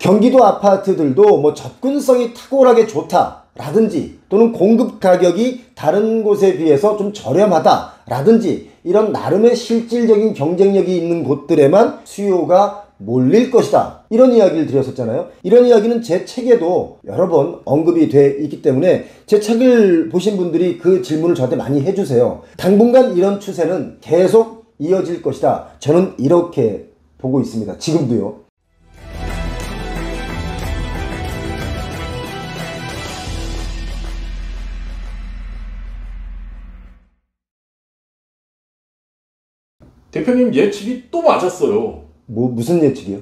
경기도 아파트들도 뭐 접근성이 탁월하게 좋다라든지 또는 공급 가격이 다른 곳에 비해서 좀 저렴하다라든지 이런 나름의 실질적인 경쟁력이 있는 곳들에만 수요가 몰릴 것이다, 이런 이야기를 드렸었잖아요. 이런 이야기는 제 책에도 여러 번 언급이 돼 있기 때문에 제 책을 보신 분들이 그 질문을 저한테 많이 해주세요. 당분간 이런 추세는 계속 이어질 것이다, 저는 이렇게 보고 있습니다. 지금도요. 대표님 예측이 또 맞았어요. 무슨 예측이요?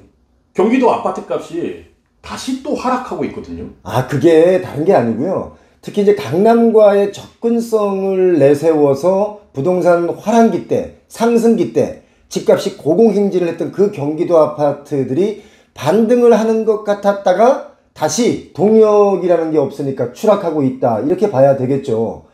경기도 아파트 값이 다시 또 하락하고 있거든요. 그게 다른 게 아니고요. 특히 이제 강남과의 접근성을 내세워서 부동산 화랑기 때, 상승기 때 집값이 고공행진을 했던 그 경기도 아파트들이 반등을 하는 것 같았다가 다시 동력이라는 게 없으니까 추락하고 있다, 이렇게 봐야 되겠죠.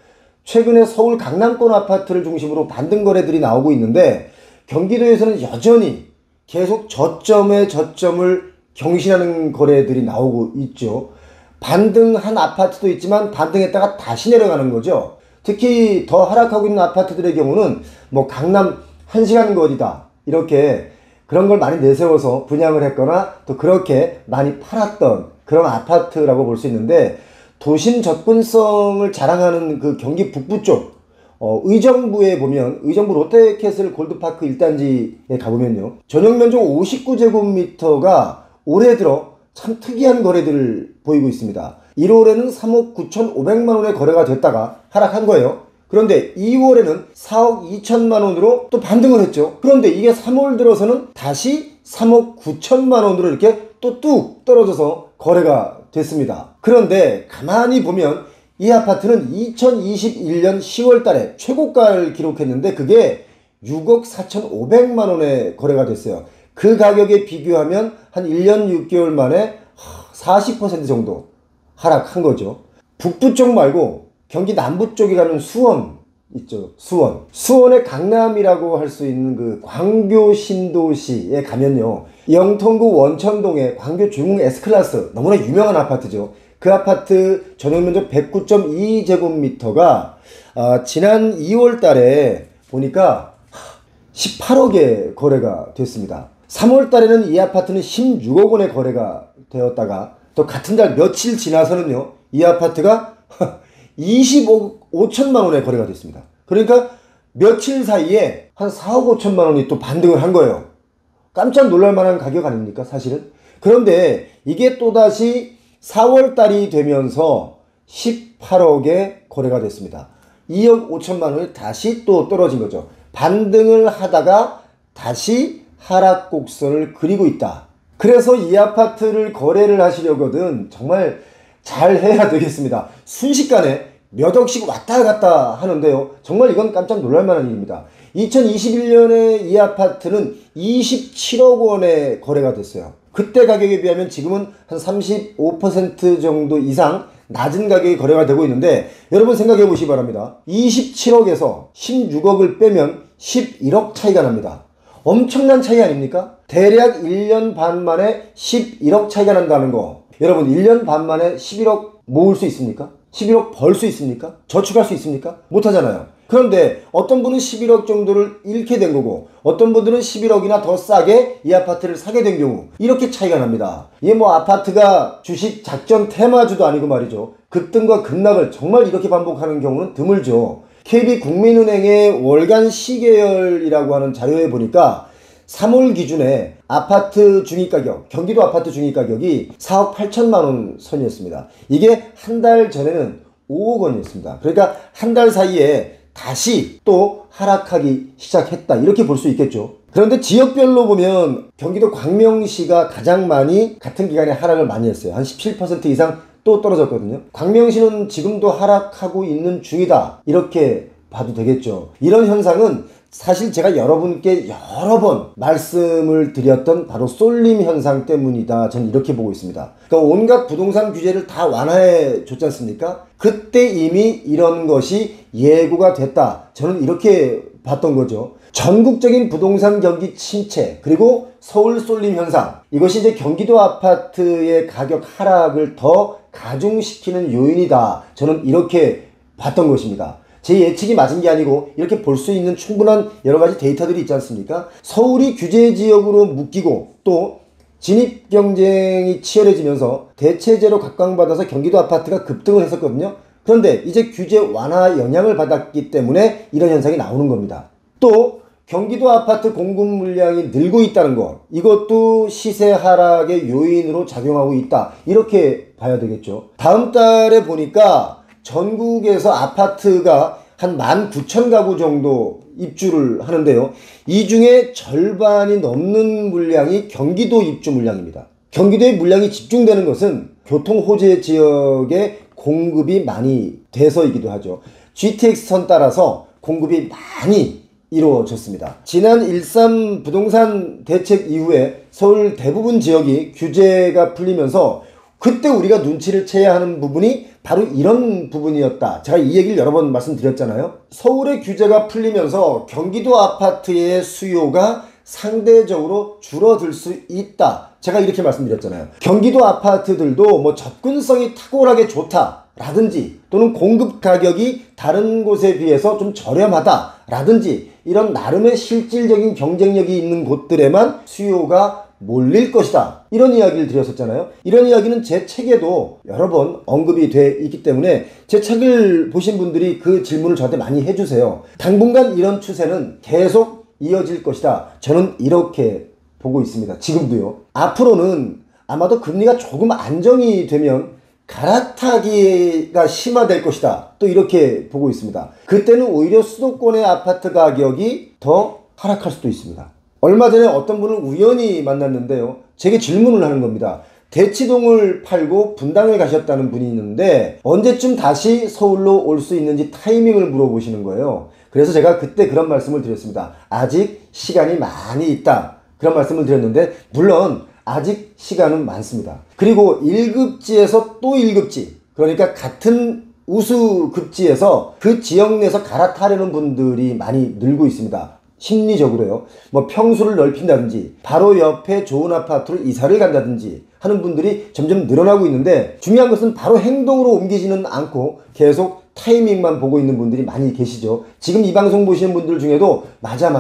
최근에 서울 강남권 아파트를 중심으로 반등 거래들이 나오고 있는데 경기도에서는 여전히 계속 저점에 저점을 경신하는 거래들이 나오고 있죠. 반등한 아파트도 있지만 반등했다가 다시 내려가는 거죠. 특히 더 하락하고 있는 아파트들의 경우는 뭐 강남 1시간 거리다, 이렇게 그런 걸 많이 내세워서 분양을 했거나 또 그렇게 많이 팔았던 그런 아파트라고 볼 수 있는데, 도심 접근성을 자랑하는 그 경기 북부 쪽 의정부에 보면, 의정부 롯데캐슬 골드파크 1단지에 가보면요, 전용 면적 59제곱미터가 올해 들어 참 특이한 거래들을 보이고 있습니다. 1월에는 3억 9,500만원에 거래가 됐다가 하락한 거예요. 그런데 2월에는 4억 2천만원으로 또 반등을 했죠. 그런데 이게 3월 들어서는 다시 3억 9천만원으로 이렇게 또 뚝 떨어져서 거래가 됐습니다. 그런데 가만히 보면 이 아파트는 2021년 10월 달에 최고가를 기록했는데 그게 6억 4,500만원에 거래가 됐어요. 그 가격에 비교하면 한 1년 6개월 만에 40% 정도 하락한 거죠. 북부 쪽 말고 경기 남부 쪽에 가는 수원 있죠. 수원의 강남이라고 할 수 있는 그 광교 신도시에 가면요, 영통구 원천동의 광교 중흥 S클래스, 너무나 유명한 아파트죠. 그 아파트 전용 면적 109.2제곱미터가 지난 2월 달에 보니까 18억에 거래가 됐습니다. 3월 달에는 이 아파트는 16억 원에 거래가 되었다가 또 같은 달 며칠 지나서는요, 이 아파트가 20억 5천만 원에 거래가 됐습니다. 그러니까 며칠 사이에 한 4억 5천만 원이 또 반등을 한 거예요. 깜짝 놀랄 만한 가격 아닙니까, 사실은? 그런데 이게 또다시 4월 달이 되면서 18억에 거래가 됐습니다. 2억 5천만 원이 다시 또 떨어진 거죠. 반등을 하다가 다시 하락 곡선을 그리고 있다. 그래서 이 아파트를 거래를 하시려거든 정말 잘 해야 되겠습니다. 순식간에 몇 억씩 왔다 갔다 하는데요, 정말 이건 깜짝 놀랄 만한 일입니다. 2021년에 이 아파트는 27억 원에 거래가 됐어요. 그때 가격에 비하면 지금은 한 35% 정도 이상 낮은 가격에 거래가 되고 있는데, 여러분 생각해 보시기 바랍니다. 27억에서 16억을 빼면 11억 차이가 납니다. 엄청난 차이 아닙니까? 대략 1년 반 만에 11억 차이가 난다는 거, 여러분 1년 반 만에 11억 모을 수 있습니까? 11억 벌 수 있습니까? 저축할 수 있습니까? 못하잖아요. 그런데 어떤 분은 11억 정도를 잃게 된 거고 어떤 분들은 11억이나 더 싸게 이 아파트를 사게 된 경우, 이렇게 차이가 납니다. 이게 뭐 아파트가 주식 작전 테마주도 아니고 말이죠, 급등과 급락을 정말 이렇게 반복하는 경우는 드물죠. KB국민은행의 월간 시계열이라고 하는 자료에 보니까 3월 기준에 아파트 중위가격, 경기도 아파트 중위가격이 4억 8천만 원 선이었습니다. 이게 한 달 전에는 5억 원이었습니다. 그러니까 한 달 사이에 다시 또 하락하기 시작했다, 이렇게 볼 수 있겠죠. 그런데 지역별로 보면 경기도 광명시가 가장 많이 같은 기간에 하락을 많이 했어요. 한 17% 이상 또 떨어졌거든요. 광명시는 지금도 하락하고 있는 중이다, 이렇게 봐도 되겠죠. 이런 현상은 사실 제가 여러분께 여러 번 말씀을 드렸던 바로 쏠림 현상 때문이다, 저는 이렇게 보고 있습니다. 그러니까 온갖 부동산 규제를 다 완화해 줬지 않습니까? 그때 이미 이런 것이 예고가 됐다, 저는 이렇게 봤던 거죠. 전국적인 부동산 경기 침체 그리고 서울 쏠림 현상, 이것이 이제 경기도 아파트의 가격 하락을 더 가중시키는 요인이다. 저는 이렇게 봤던 것입니다. 제 예측이 맞은 게 아니고 이렇게 볼 수 있는 충분한 여러 가지 데이터들이 있지 않습니까? 서울이 규제 지역으로 묶이고 또 진입 경쟁이 치열해지면서 대체제로 각광받아서 경기도 아파트가 급등을 했었거든요. 그런데 이제 규제 완화 영향을 받았기 때문에 이런 현상이 나오는 겁니다. 또 경기도 아파트 공급 물량이 늘고 있다는 것, 이것도 시세 하락의 요인으로 작용하고 있다. 이렇게 봐야 되겠죠. 다음 달에 보니까 전국에서 아파트가 한 19,000가구 정도 입주를 하는데요. 이 중에 절반이 넘는 물량이 경기도 입주 물량입니다. 경기도의 물량이 집중되는 것은 교통 호재 지역에 공급이 많이 돼서이기도 하죠. GTX선 따라서 공급이 많이 이루어졌습니다. 지난 1.3 부동산 대책 이후에 서울 대부분 지역이 규제가 풀리면서 그때 우리가 눈치를 채야 하는 부분이 바로 이런 부분이었다. 제가 이 얘기를 여러 번 말씀드렸잖아요. 서울의 규제가 풀리면서 경기도 아파트의 수요가 상대적으로 줄어들 수 있다. 제가 이렇게 말씀드렸잖아요. 경기도 아파트들도 뭐 접근성이 탁월하게 좋다라든지 또는 공급 가격이 다른 곳에 비해서 좀 저렴하다라든지 이런 나름의 실질적인 경쟁력이 있는 곳들에만 수요가 몰릴 것이다. 이런 이야기를 드렸었잖아요. 이런 이야기는 제 책에도 여러 번 언급이 돼 있기 때문에 제 책을 보신 분들이 그 질문을 저한테 많이 해주세요. 당분간 이런 추세는 계속 이어질 것이다. 저는 이렇게 보고 있습니다. 지금도요. 앞으로는 아마도 금리가 조금 안정이 되면 갈아타기가 심화될 것이다. 또 이렇게 보고 있습니다. 그때는 오히려 수도권의 아파트 가격이 더 하락할 수도 있습니다. 얼마 전에 어떤 분을 우연히 만났는데요. 제게 질문을 하는 겁니다. 대치동을 팔고 분당을 가셨다는 분이 있는데 언제쯤 다시 서울로 올 수 있는지 타이밍을 물어보시는 거예요. 그래서 제가 그때 그런 말씀을 드렸습니다. 아직 시간이 많이 있다. 그런 말씀을 드렸는데 물론 아직 시간은 많습니다. 그리고 1급지에서 또 1급지, 그러니까 같은 우수급지에서 그 지역 내에서 갈아타려는 분들이 많이 늘고 있습니다. 심리적으로요. 뭐 평수를 넓힌다든지 바로 옆에 좋은 아파트로 이사를 간다든지 하는 분들이 점점 늘어나고 있는데 중요한 것은 바로 행동으로 옮기지는 않고 계속 타이밍만 보고 있는 분들이 많이 계시죠. 지금 이 방송 보시는 분들 중에도 맞아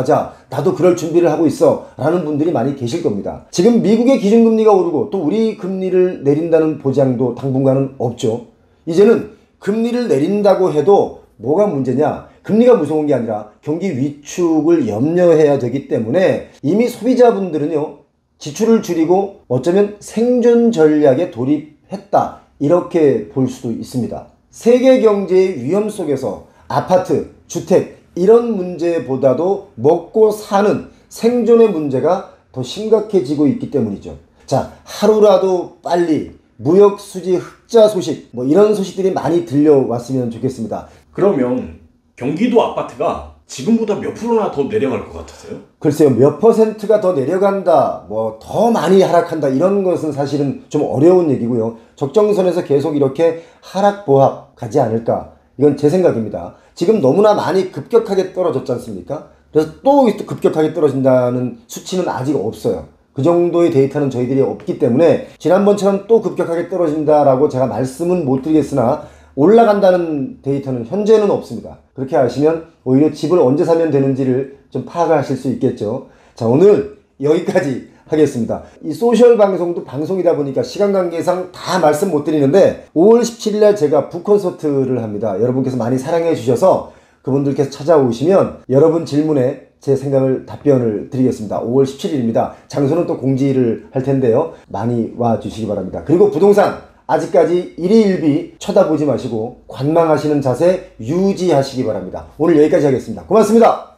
나도 그럴 준비를 하고 있어 라는 분들이 많이 계실 겁니다. 지금 미국의 기준금리가 오르고 또 우리 금리를 내린다는 보장도 당분간은 없죠. 이제는 금리를 내린다고 해도 뭐가 문제냐? 금리가 무서운 게 아니라 경기 위축을 염려해야 되기 때문에 이미 소비자분들은요, 지출을 줄이고 어쩌면 생존 전략에 돌입했다. 이렇게 볼 수도 있습니다. 세계 경제의 위험 속에서 아파트, 주택 이런 문제보다도 먹고 사는 생존의 문제가 더 심각해지고 있기 때문이죠. 자, 하루라도 빨리 무역 수지 흑자 소식 뭐 이런 소식들이 많이 들려왔으면 좋겠습니다. 그러면 경기도 아파트가 지금보다 몇 프로나 더 내려갈 것 같으세요? 글쎄요, 몇 퍼센트가 더 내려간다, 뭐 더 많이 하락한다 이런 것은 사실은 좀 어려운 얘기고요. 적정선에서 계속 이렇게 하락보합 가지 않을까, 이건 제 생각입니다. 지금 너무나 많이 급격하게 떨어졌지 않습니까? 그래서 또 급격하게 떨어진다는 수치는 아직 없어요. 그 정도의 데이터는 저희들이 없기 때문에 지난번처럼 또 급격하게 떨어진다라고 제가 말씀은 못 드리겠으나 올라간다는 데이터는 현재는 없습니다. 그렇게 하시면 오히려 집을 언제 사면 되는지를 좀 파악하실 수 있겠죠. 자, 오늘 여기까지 하겠습니다. 이 소셜 방송도 방송이다 보니까 시간 관계상 다 말씀 못 드리는데 5월 17일 날 제가 북콘서트를 합니다. 여러분께서 많이 사랑해 주셔서 그분들께서 찾아오시면 여러분 질문에 제 생각을 답변을 드리겠습니다. 5월 17일입니다. 장소는 또 공지를 할 텐데요. 많이 와 주시기 바랍니다. 그리고 부동산 아직까지 일희일비 쳐다보지 마시고 관망하시는 자세 유지하시기 바랍니다. 오늘 여기까지 하겠습니다. 고맙습니다.